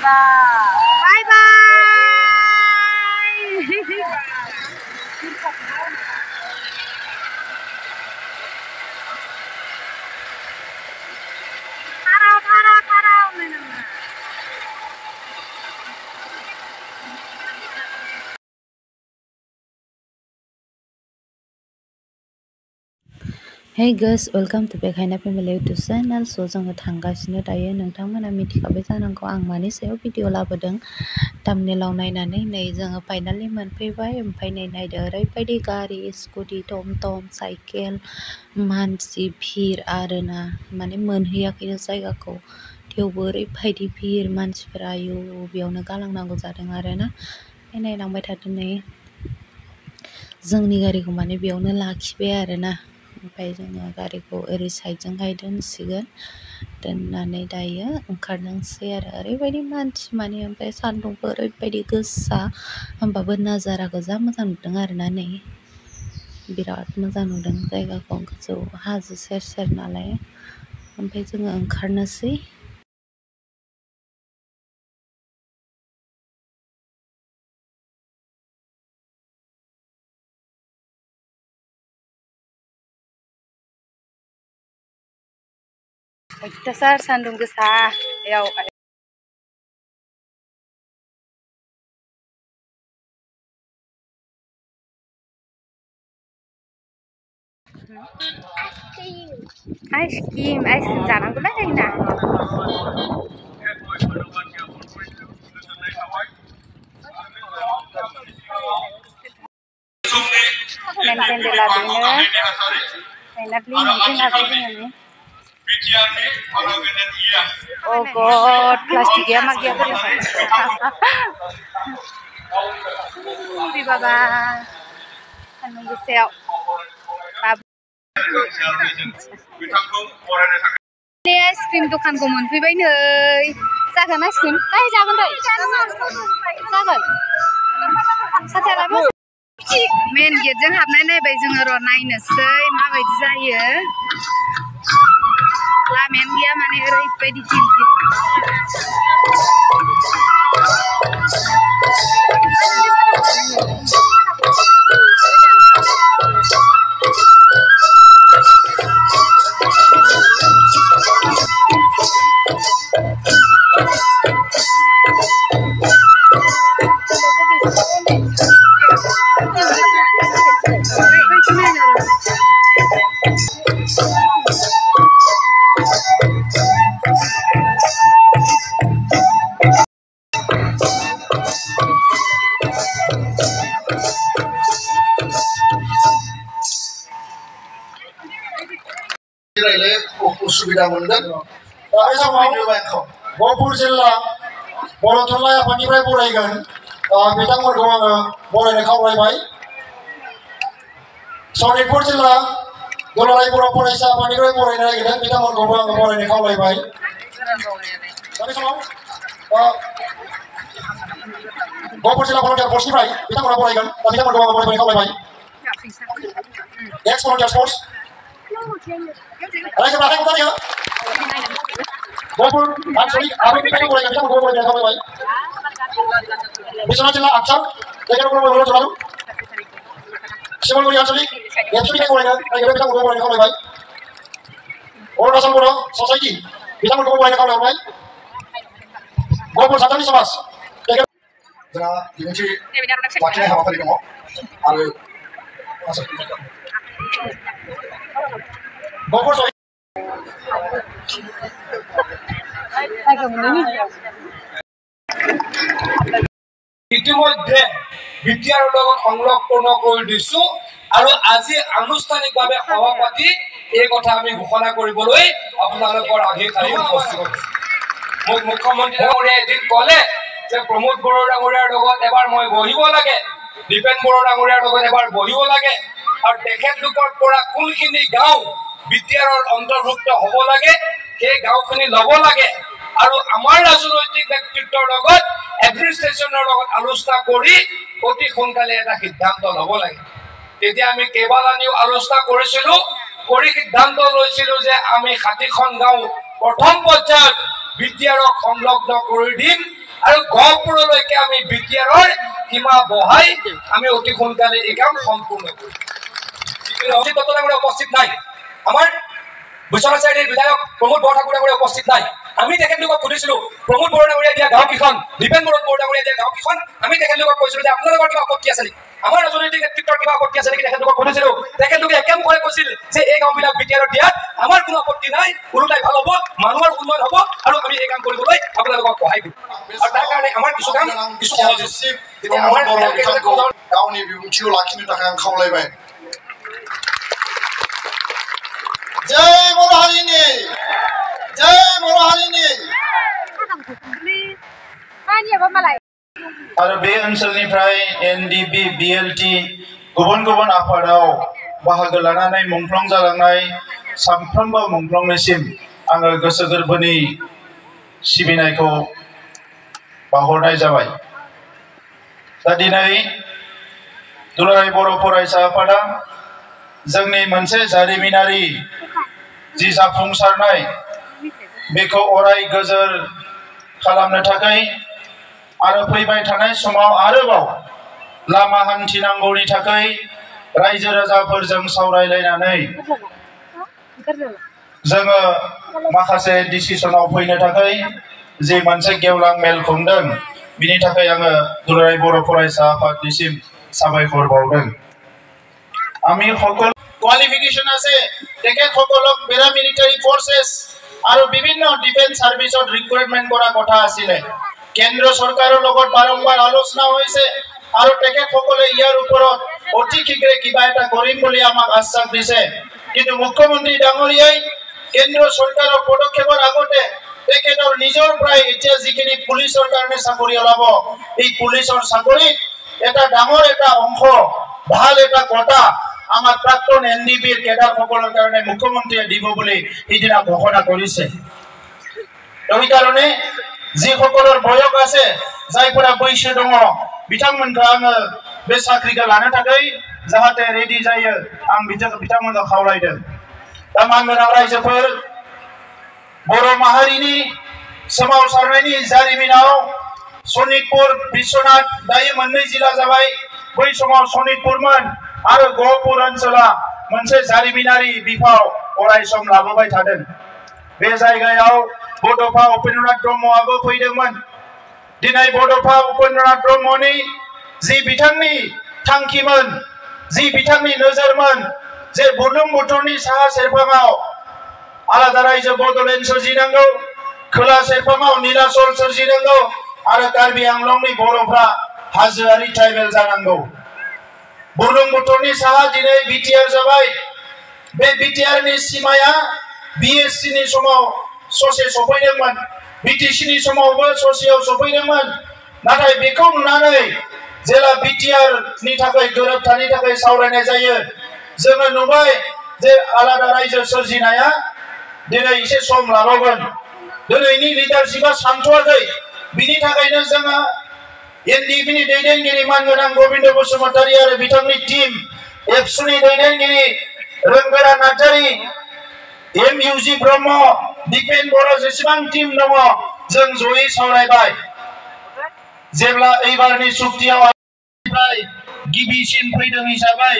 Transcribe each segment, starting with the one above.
Bye bye. Hey guys, welcome to back Haina Family YouTube channel. So जोङो थांगासिनो दायो नोंथांमोना मिथिखाबाय जानांगौ आं मानि सायाव भिडिअ लाबोदों थाम्बनेलाव नायनानै नै जोङो फाइनालि मोनफैबाय ओमफ्राय नै नायदो ओरैबायदि गारि स्कुटि टमटम साइकेल मानसि भिर आरोना माने मोनहैयाखैनो जायगाखौ थेवबो ओरैबायदि भिर मानसिफोरा आयु बेयावनो गालांनांगौ जादों आरोना नायलांबाय थादों नै जोंनि गारिखौ माने बेयावनो लाखिबाय आरोना ओमफ्राय जोङो गारिखौ ओरै साइडजोंहाय दोनसिगोन दोननानै दायो ओंखारनोसै आरो ओरैबायदि मानसि माने ओमफ्राय सान्दुंबो ओरैबायदि गोसा होमबाबो नाजाराखौ जा मोजां नुदों आरोना नै बिराद मोजां नुदों जायगाखौ गोजौ हाजो सेर सेर नालाय ओमफ्राय जोङो ओंखारनोसै Dasar sandung gesah yaw ice cream jangan kemana ini nah maintain di labenya mainan beli mungkin apa ini oh god kelas 3 mah dia di baba sandung gesel ini es krim dukanku मोनफैबाय नै जागोन es krim जागोन दै जागोन साथायाबो मेन गेटजों हाबनाय नायबाय जोङो र' नायनोसै माबायदि जायो लामायानो गैया माने ओरैबायदि गिदिर उसुबिदा मोनगोन दा बे समाव गहपुर जिल्ला बर' थुनलाइ आफादनिफ्राय बरायगोन बिथांमोनखौ आङो बरायनो खावलायबाय सनितपुर जिल्ला दुलाराय बर' फरायसा आफादनिफ्राय बरायनो नागिरदों बिथांमोनखौबो आङो बरायनो खावलायबाय दा बे समाव गहपुर जिल्ला भलन्टियार फर्सनिफ्राय बिथांमोना बरायगोन दा बिथांमोनखौ आङो बरायनो खावलायबाय नेक्स्ट भलन्टियार फर्स रायजो राजाखौ दानिया गहपुर आनसलिक आफादनिफ्राय बरायगोन बिथांमोनखौ बरायनो खावलायबाय बिश्वनाथ जिल्ला आबसाम जायगायाव बर' जनालु शिमलगुरि आनसलिक एबसुनिफ्राय बरायनो नागिरदों बिथांमोनखौ बरायनो खावलायबाय अरुणाचल बर' ससाइटि बिथांमोनखौ बरायनो खावलायबाय गहपुर सानथालि समाज जोंहा बिबुंथि लाखिनाय हाबाफारि दङ आरो गहपुर ইতিমধ্যে বিটিআৰ লগত সংলগ্ন কৰি দিছো আৰু আজি আনুষ্ঠানিকভাৱে সভাপতি এই কথা আমি ঘোষণা কৰিবলৈ আপোনালোকৰ আগেয়ে উপস্থিত হৈছো মুখ্যমন্ত্ৰী ডাঙৰীয়াই এদিন ক'লে যে প্ৰমোদ বড়ো ডাঙৰীয়াৰ লগত এবাৰ মই বহিব লাগে দীপেন বড়ো ডাঙৰীয়াৰ লগত এবাৰ বহিব লাগে আৰু তেখেতলোকৰ পৰা কোনখিনি গাঁও বিটিআৰৰ অন্তৰ্ভুক্ত হ'ব লাগে সেই গাঁওখিনি ল'ব লাগে আৰু আমাৰ ৰাজনৈতিক নেতৃত্বৰ লগত এডমিনিষ্ট্ৰেশ্যনৰ লগত আলোচনা কৰি অতি সোনকালে এটা সিদ্ধান্ত ল'ব লাগে তেতিয়া আমি কেইবালানিও আলোচনা কৰিছিলো কৰি সিদ্ধান্ত লৈছিলো যে আমি 60খন গাঁও প্ৰথম পৰ্যায়ত বিটিআৰক সংলগ্ন কৰি দিম আৰু গহপুৰলৈকে আমি বিটিআৰৰ সীমা বহাই আমি অতি সোনকালে এই কাম সম্পূৰ্ণ কৰিম। অজিত দত্ত ডাঙৰীয়া উপস্থিত নাই, আমাৰ বিশ্বনাথ চাৰিআলিৰ বিধায়ক প্ৰমোদ বৰঠাকুৰ ডাঙৰীয়া উপস্থিত নাই। আমি তেখেতলোকক সুধিছিলো প্ৰমোদ বৰা ডাঙৰীয়া দিয়া গাঁও কেইখন, দীপেন বৰা ডাঙৰীয়া দিয়া গাঁও কেইখন, আমি তেখেতলোকক কৈছিলো যে আপোনালোকৰ কিবা আপত্তি আছে নেকি, আমাৰ ৰাজনৈতিক নেতৃত্বৰ কিবা আপত্তি আছে নেকি, তেখেতলোকক সুধিছিলো। তেখেতলোকে একেমুখৰে কৈছিল যে এই গাঁওবিলাক বিটিআৰত দিয়াত আমাৰ কোনো আপত্তি নাই, ওলোটাই ভাল হ'ব, মানুহৰ উন্নয়ন হ'ব আৰু আমি এই কাম কৰিবলৈ আপোনালোকক সহায় কৰিম। আৰু তাৰ কাৰণে আমাৰ কিছু কাম কিছু সহজ गावनि बिबुंथिखौ लाखिनो थाखाय आं खावलायबाय। जय बर' हारिनि, जय बर' हारिनि। आरो बे ओनसोलनिफ्राय एनडिबि बिएलटि गुबुन गुबुन आफादाव बाहागो लानानै मुंख्लं जालांनाय साफ्रोमबो मुंख्लंनिसिम आङो गोसो गोरबोनि सिबिनायखौ बावहरनाय जाबाय। दा दिनै दुलाराय बर' फरायसा आफादा जोंनि मोनसे जारिमिनारि जि जाफुंसारनाय बेखौ अराय गोजोर खालामनो थाखाय आरो फैबाय थानाय समाव आरोबाव लामा हान्थिनांगौनि थाखाय रायजो राजाफोरजों सावरायलायनानै जोङो माखासे डिसिसनाव फैनो थाखाय जि मोनसे गेवलां मेल खुंदों, बिनि थाखाय आङो दुलाराय बर' फरायसा आफादनिसिम साबायखर बावदों। আমি সকল কোয়ালিফিকেশন আছে, তেখেতসকলক পেৰামিলিটাৰী ফৰ্চেছ আৰু বিভিন্ন ডিফেন্স সাৰ্ভিসত ৰিক্ৰুটমেন্ট কৰা কথা আছিলে। কেন্দ্ৰ চৰকাৰৰ লগত বাৰম্বাৰ আলোচনা হৈছে আৰু তেখেতসকলে ইয়াৰ ওপৰত অতি শীঘ্ৰে কিবা এটা কৰিম বুলি আমাক আশ্বাস দিছে। কিন্তু মুখ্যমন্ত্ৰী ডাঙৰীয়াই কেন্দ্ৰ চৰকাৰৰ পদক্ষেপৰ আগতে তেখেতৰ নিজৰ প্ৰায় এতিয়া যিখিনি পুলিচৰ কাৰণে চাকৰি ওলাব, এই পুলিচৰ চাকৰিত এটা ডাঙৰ এটা অংশ ভাল এটা কোটা আমাৰ প্ৰাক্তন এনডিবিৰ কেডাৰসকলৰ কাৰণে মুখ্যমন্ত্ৰীয়ে দিব বুলি সিদিনা ঘোষণা কৰিছে। এই কাৰণে যিসকলৰ বয়স আছে, जायफोरा बैसो दङ, बिथांमोनखौ आङो बे साख्रिखौ लानो थाखाय जाहाथे रेडि जायो आं बिथांमोनखौ खावलायदों। दा मानगोनां रायजोफोर, बर' माहारिनि सोमावसारनायनि जारिमिनाव सनितपुर बिश्वनाथ दायो मोननै जिल्ला जाबाय। बै समाव सनितपुरमोन आरो गहपुर ओनसोला मोनसे जारिमिनारि बिफाव अराय सम लाबोबाय थादों। बे जायगायाव बड'फा उपेन्द्रनाथ ब्रह्मआबो फैदोंमोन। दिनै बड'फा उपेन्द्रनाथ ब्रह्मनि जि बिथांनि थांखिमोन, जि बिथांनि नोजोरमोन, जे बुरलुंबुथुरनि साहा सेरफाङाव आलादा रायजो बड'लेण्ड सोरजिनांगौ, खोला सेरफाङाव नीलाचल सोरजिनांगौ आरो कार्बि आंलंनि बर'फ्रा हाजोआरि ट्राइबेल जानांगौ। बुरलुंबुथुरनि साहा दिनै बिटिआर जाबाय। बे बिटिआरनि सीमाया बिएससिनि समाव ससे सफैदोंमोन, बिटिसिनि समावबो ससेयाव सफैदोंमोन। नाथाय बेखौ नुनानै जेला बिटिआरनि थाखाय गोरोबथानि थाखाय सावरायनाय जायो, जोङो नुबाय जे आलादा रायजो सोरजिनाया दिनै एसे सम लाबावगोन। दिनैनि लिडारशिपआ सानथ'वाखै। बिनि थाखायनो जोङो एनडिबिनि दैदेनगिरि मानगोनां गबिन्द बसुमतारी आरो बिथांनि टीम, एबसुनि दैदेनगिरि रोंगोरा नार्जारी, एमइउजि ब्रह्म, दीपेन बर' जेसेबां टीम दङ, जों जयै सावरायबाय। जेब्ला एबारनि सुक्तियाव गिबिसिन फैदों हिसाबै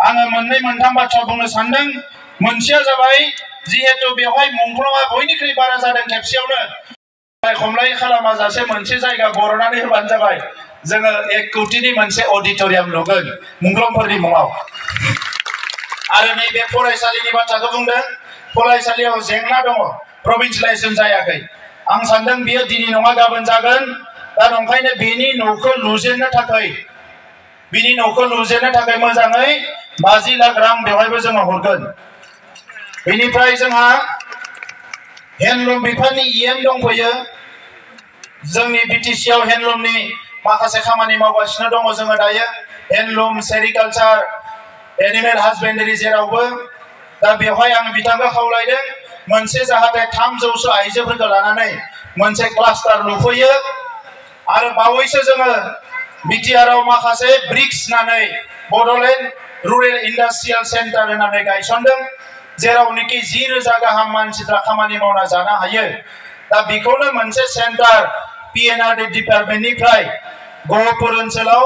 आङो मोननै मोनथाम बाथ्रा बुंनो सानदों। मोनसेया जाबाय, जिहेतु बेवहाय मुंख्लंआ बयनिख्रुइ बारा जादों, खेबसेयावनो खमलाय खालामाजासे मोनसे जायगा बर'नानै होबानो जाबाय। जोङो 1 कौटिनि मोनसे अडिटोरियाम लुगोन मुंख्लंफोरनि मुङाव। आरो नैबे फरायसालिनि बाथ्राखौ बुंदों, फरायसालियाव जेंना दङ, प्रभिन्सियेलाइजेसन जायाखै। आं सानदों बियो दिनै नङा गाबोन जागोन। दा नंखायनो बिनि न'खौ लुजेननो थाखाय मोजाङै 50 लाख रां बेवहायबो जोङो हरगोन। बेनिफ्राय जोंहा हेन्डलुम बिफाननि इएम दंफैयो। जोंनि बिटिसिआव हेन्डलुमनि माखासे खामानि मावगासिनो दङ जोङो दायो। हेन्डलुम, सेरिकालचार, एनिमेल हासबेन्डारि जेरावबो। दा बेवहाय आं बिथांखौ खावलायदों मोनसे जाहाथे 300 आइजोफोरखौ लानानै मोनसे क्लास्टार लुफैयो। आरो बावैसो जोङो बिटिआरआव माखासे ब्रिक्स होनानै बड'लेण्ड रुरेल इन्डास्ट्रियेल सेन्टार होनानै गायसनदों, जेरावनोखि 10,000 गाहाम मानसिफ्रा खामानि मावना जानो हायो। दा बेखौनो मोनसे सेन्टार PNRD डिपार्टमेन्टनिफ्राय गहपुर ओनसोलाव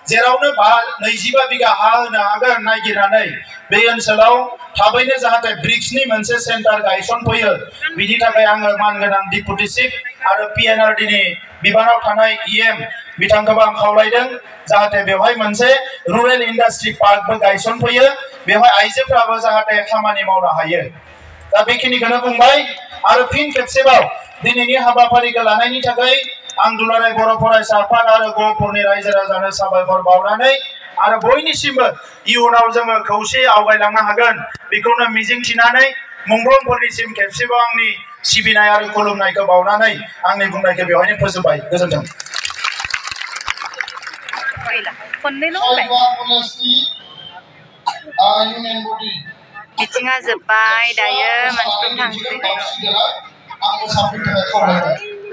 जेरावनो 25 बिगा हा होनो हागोन नागिरनानै बे ओनसोलाव थाबैनो जाहाथे ब्रिक्सनि मोनसे सेन्टार गायसनफैयो बिनि थाखाय आङो मानगोनां डिपुटि चिफ आरो PNRDनि बिबानाव थानाय EM बिथांखौबो आं खावलायदों जाहाथे बेवहाय मोनसे रुरेल इंडस्ट्री पार्कबो गायसनफैयो बेवहाय आइजोफ्राबो जाहाथे खामानि मावनो हायो दा बेखिनिखौनो बुंबाय आरो फिन खेबसेबाव दिनैनि हाबाफारिखौ लानायनि थाखाय आं दुलाराय बर' फरायसा आफाद आरो गहपुरनि रायजो राजानो साबायखर बावनानै आरो बयनिसिमबो इयुनाव जोङो खौसेयै आवगायलांनो हागोन बेखौनो मिजिंथिनानै मुंख्लंफोरनिसिम खेबसेबाव आंनि सिबिनाय आरो खुलुमनायखौ बावनानै आंनि बुंनायखौ बेवहायनो फोजोबबाय गोजोन्थों मिटिंआ जोब्बाय दायो मानसिफोर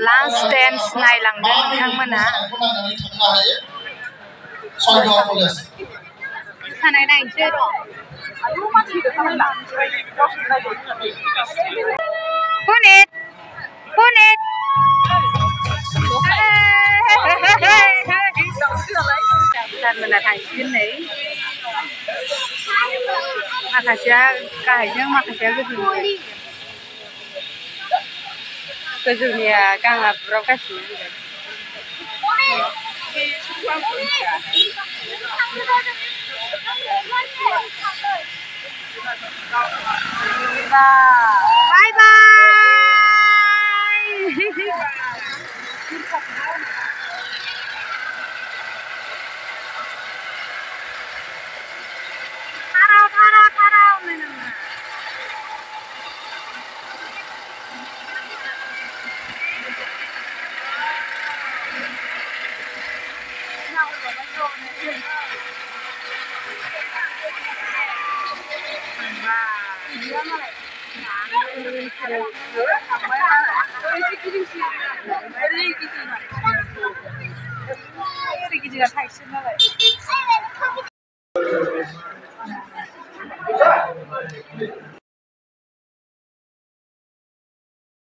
लास्ट डेन्स नायलांदों नोंथांमोना मोसानाय नायनोसै र' पुनित सारमोना थांसिगोन नै माखासेया गाहायजों माखासेया गोजौनिया गांआ बुरावगासिनो बाय बाय गिदिरा थाइसेन नालाय